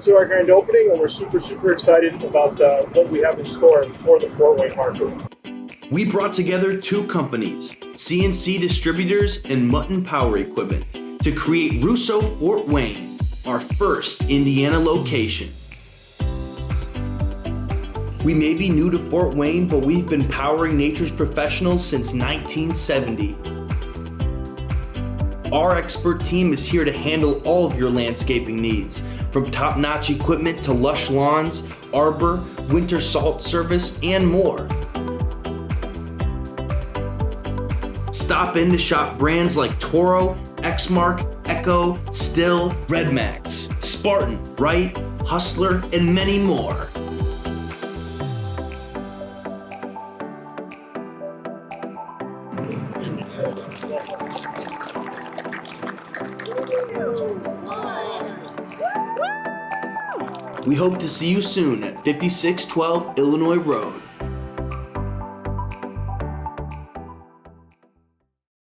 to our grand opening, and we're super excited about what we have in store for the Fort Wayne market. We brought together two companies, CNC Distributors and Mutton Power Equipment, to create Russo Fort Wayne, our first Indiana location. We may be new to Fort Wayne, but we've been powering nature's professionals since 1970. Our expert team is here to handle all of your landscaping needs, from top-notch equipment to lush lawns, arbor, winter salt service, and more. Stop in to shop brands like Toro, Exmark, Echo, Still, Red Max, Spartan, Wright, Hustler, and many more. We hope to see you soon at 5612 Illinois Road.